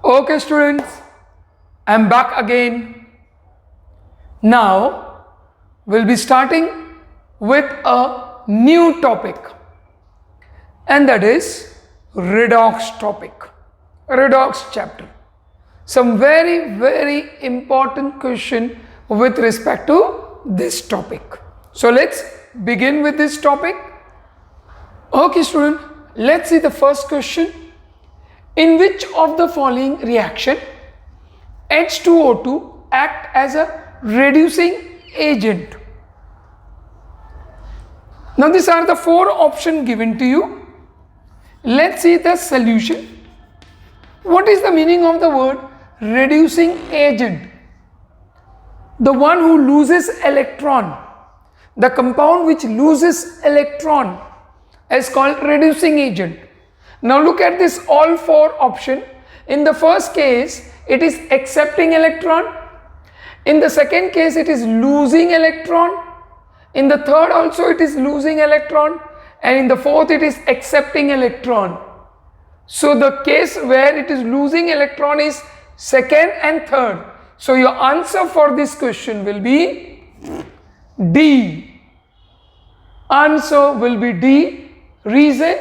Okay students, I'm back again. Now we'll be starting with a new topic, and that is redox topic, redox chapter. Some very important question with respect to this topic. So let's begin with this topic. Okay student, let's see the first question. In which of the following reaction H2O2 act as a reducing agent? Now these are the four options given to you. Let's see the solution. What is the meaning of the word reducing agent? The one who loses electron. The compound which loses electron is called reducing agent. Now look at this all four option. In the first case it is accepting electron. In the second case it is losing electron. In the third also it is losing electron, and in the fourth it is accepting electron. So the case where it is losing electron is second and third. So your answer for this question will be D. Answer will be D. Reason: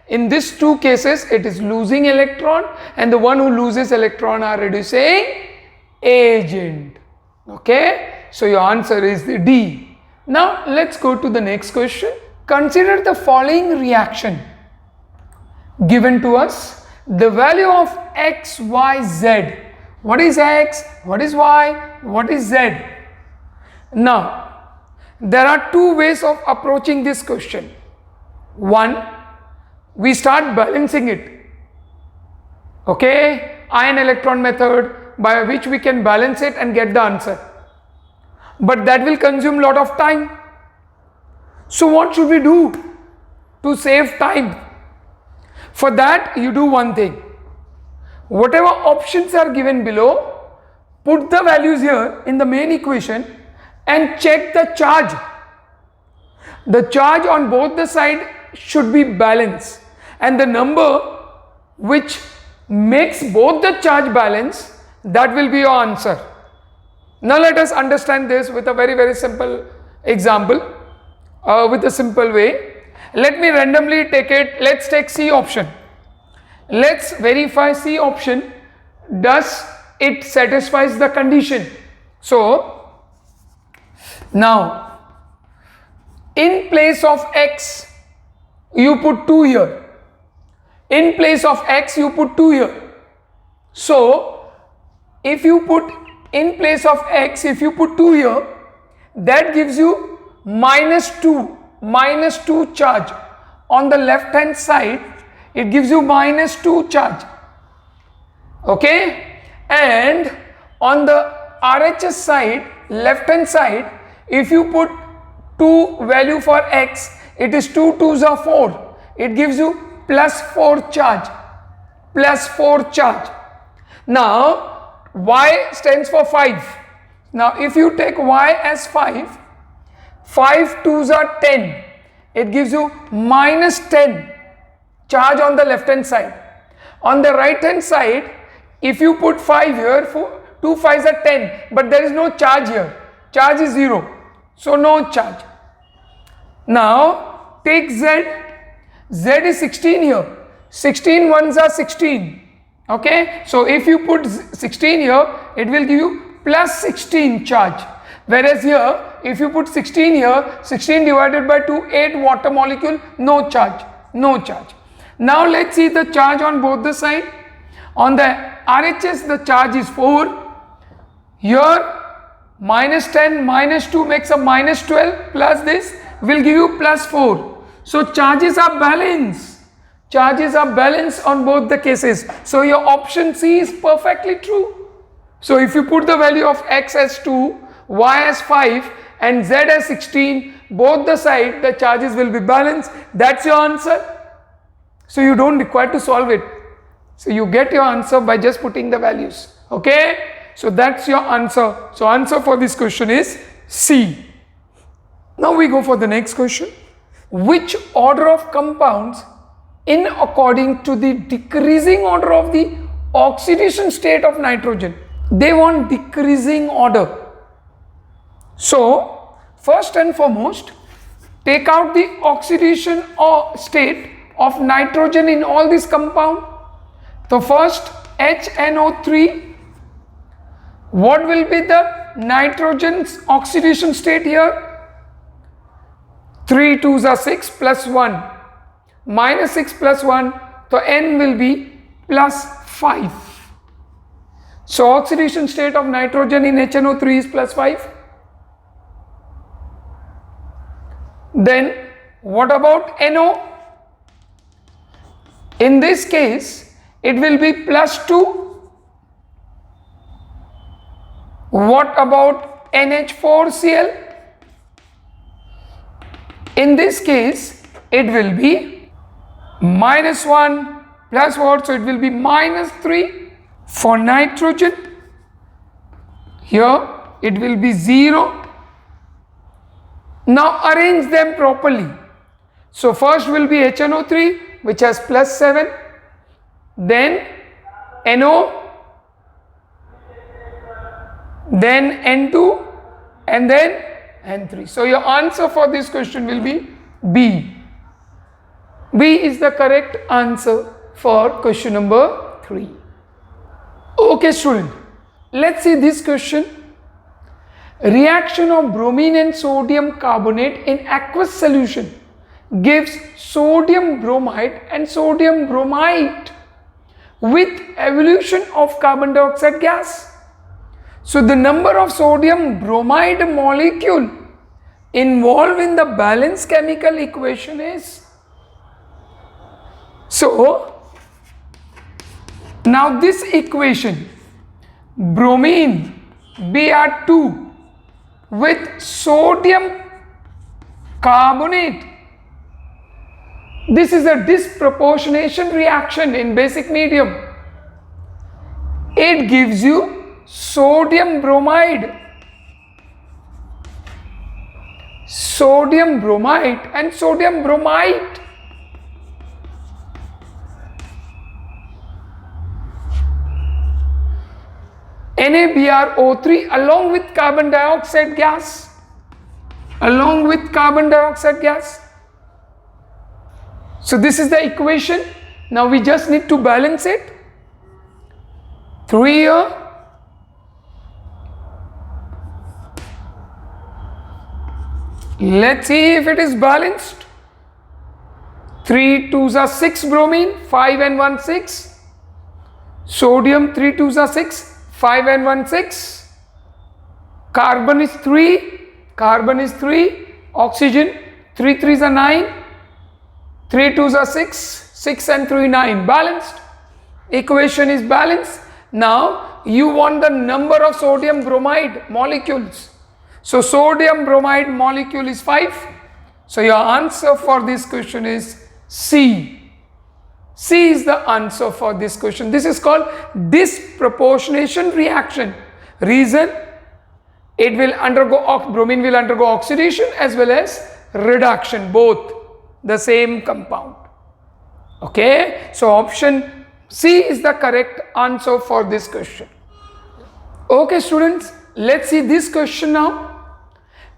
in these two cases it is losing electron, and the one who loses electron are reducing agent. Okay, so your answer is the D. Now let's go to the next question. Consider the following reaction given to us. The value of X, Y, Z. What is X? What is Y? What is Z? Now there are two ways of approaching this question. One, we start balancing it. Okay, ion electron method, by which we can balance it and get the answer. But that will consume lot of time. So what should we do to save time? For that you do one thing. Whatever options are given below, put the values here in the main equation and check the charge. The charge on both the side should be balanced, and the number which makes both the charge balance, that will be your answer. Now let us understand this with a very simple example, with a simple way. Let me randomly take it. Let's take C option. Let's verify C option. Does it satisfies the condition? So now in place of X you put 2 here. In place of X you put 2 here. So if you put in place of X, if you put 2 here, that gives you minus 2 charge. On the left hand side it gives you minus 2 charge. Okay, and on the RHS side, left hand side, if you put 2 value for X, it is 2 2s are 4. It gives you plus 4 charge. Plus 4 charge. Now Y stands for 5. Now if you take Y as 5, 5 2s are 10. It gives you minus 10 charge on the left hand side. On the right hand side, if you put 5 here, 2 5s are 10, but there is no charge here. Charge is 0. So no charge. Now take Z. Z is 16 here. 16 ones are 16. Okay, so if you put 16 here, it will give you plus 16 charge. Whereas here, if you put 16 here, 16 divided by 2, 8 water molecule, no charge, no charge. Now let's see the charge on both the side. On the RHS, the charge is 4. Here, minus 10 minus 2 makes a minus 12, plus this will give you plus 4. So charges are balanced. Charges are balanced on both the cases. So your option C is perfectly true. So if you put the value of X as 2, Y as 5 and Z as 16, both the side the charges will be balanced. That's your answer. So you don't require to solve it. So you get your answer by just putting the values. Okay. So that's your answer. So answer for this question is C. Now we go for the next question. Which order of compounds in according to the decreasing order of the oxidation state of nitrogen. They want decreasing order. So, first and foremost, take out the oxidation or state of nitrogen in all these compound. So first HNO3, what will be the nitrogen's oxidation state here? 3 2s are 6 plus 1 minus 6 plus 1, so N will be plus 5. So oxidation state of nitrogen in HNO3 is plus 5. Then what about NO? In this case, it will be plus 2. What about NH4Cl? In this case, it will be minus 1 plus what? So it will be minus 3. For nitrogen, here it will be 0. Now arrange them properly. So first will be HNO3, which has plus 7, then NO, then N2, and then N3. So your answer for this question will be B. B is the correct answer for question number 3. Okay student, let's see this question. Reaction of bromine and sodium carbonate in aqueous solution gives sodium bromide and sodium bromide with evolution of carbon dioxide gas. So the number of sodium bromide molecule involved in the balanced chemical equation is. So now this equation, bromine Br2 with sodium carbonate, this is a disproportionation reaction in basic medium. It gives you sodium bromide, and sodium bromide. NaBrO3 along with carbon dioxide gas, So this is the equation. Now we just need to balance it. 3 here, let's see if it is balanced. 3 2s are 6 bromine, 5 and 1 6. Sodium 3 2s are 6, 5 and 1 6. Carbon is 3, oxygen 3 3s are 9, 3 2s are 6, 6 and 3 9. Balanced. Equation is balanced. Now you want the number of sodium bromide molecules. So sodium bromide molecule is 5. So your answer for this question is C. C is the answer for this question. This is called disproportionation reaction. Reason, it will undergo, bromine will undergo oxidation as well as reduction, both the same compound. Okay, so option C is the correct answer for this question. Okay students, let's see this question now.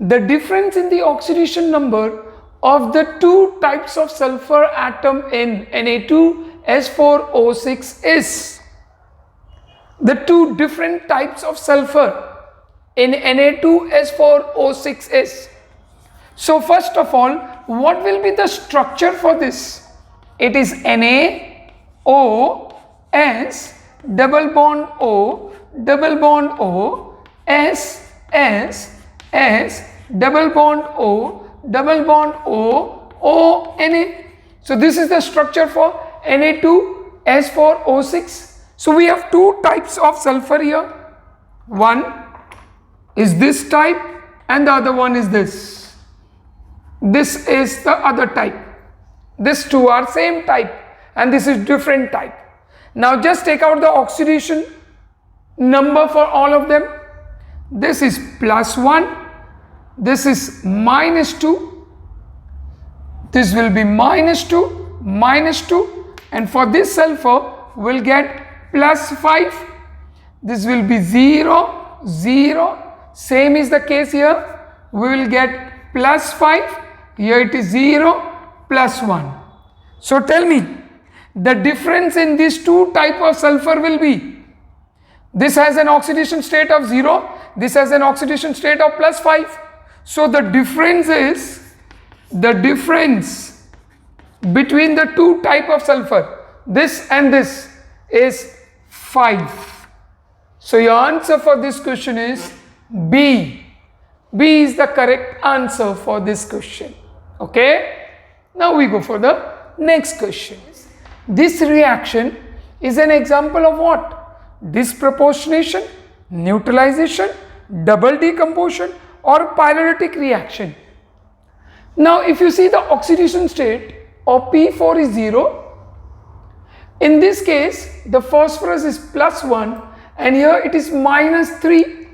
The difference in the oxidation number of the two types of sulfur atom in Na2S4O6 is. The two different types of sulfur in Na2S4O6 is. So first of all, what will be the structure for this? It is NaOS double bond O double bond O S S S double bond O double bond O O Na. So this is the structure for Na2S4O6. So we have two types of sulfur here. One is this type and the other one is this. This is the other type. These two are same type and this is different type. Now just take out the oxidation number for all of them. This is plus 1, this is minus 2, this will be minus 2, and for this sulfur we'll get plus 5. This will be 0, 0. Same is the case here. We will get plus 5. Here it is 0, plus 1. So tell me, the difference in these two type of sulfur will be, this has an oxidation state of 0, this has an oxidation state of plus 5. So the difference between the two type of sulfur, this and this, is 5. So your answer for this question is B. B is the correct answer for this question. Okay. Now we go for the next question. This reaction is an example of what? Disproportionation, neutralization, double decomposition, or pyrolytic reaction. Now if you see the oxidation state of P4 is 0, in this case the phosphorus is plus 1 and here it is minus 3.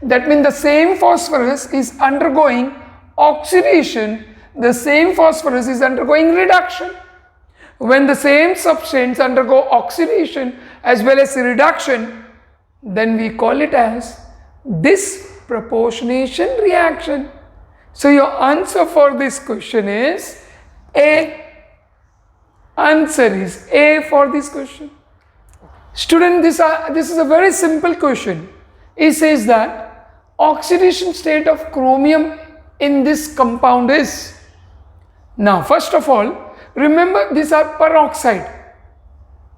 That means the same phosphorus is undergoing oxidation, the same phosphorus is undergoing reduction. When the same substance undergo oxidation as well as reduction, then we call it as disproportionation reaction. So your answer for this question is A. Answer is A for this question. Student, this is a very simple question. It says that oxidation state of chromium in this compound is. Now first of all, remember these are peroxide.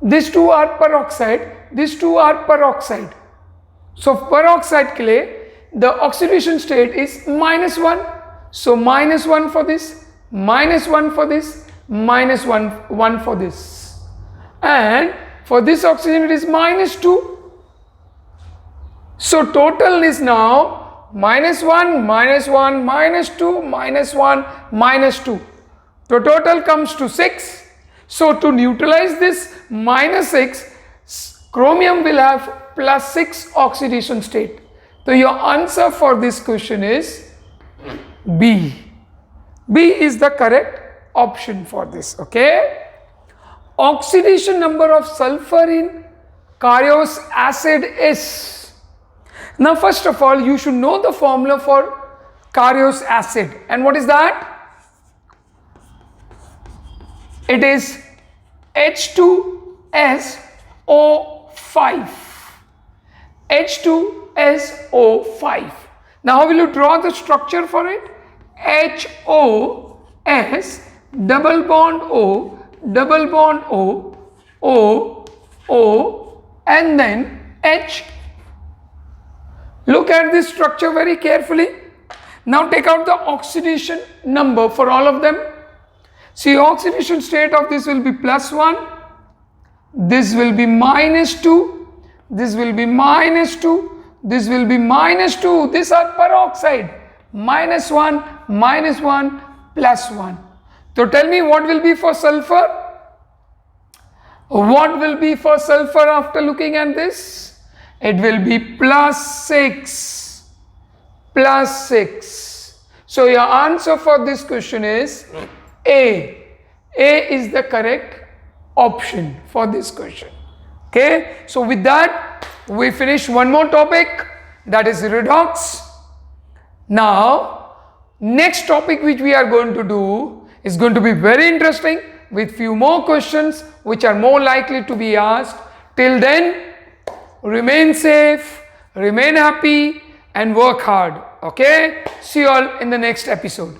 These two are peroxide. These two are peroxide. So peroxide clay, the oxidation state is minus 1. So minus 1 for this, minus 1 for this, minus 1 for this. And for this oxygen it is minus 2. So total is now minus 1, minus 1, minus 2, minus 1, minus 2. So total comes to 6. So to neutralize this minus 6, chromium will have plus 6 oxidation state. So your answer for this question is B. B is the correct option for this. Okay. Oxidation number of sulfur in Carious acid is. Now first of all you should know the formula for Carious acid. And what is that? It is H2SO5. H2SO5. Now how will you draw the structure for it? HOS double bond O, double bond O, O, O, and then H. Look at this structure very carefully. Now take out the oxidation number for all of them. See, oxidation state of this will be plus 1, this will be minus 2, this will be minus 2, this will be minus 2. These are peroxide. Minus 1, minus 1, plus 1. So tell me what will be for sulfur? What will be for sulfur after looking at this? It will be plus 6. Plus 6. So your answer for this question is A. A is the correct option for this question. Okay. So with that, we finish one more topic, that is redox. Now, next topic which we are going to do is going to be very interesting with few more questions which are more likely to be asked. Till then, remain safe, remain happy and work hard. Okay. See you all in the next episode.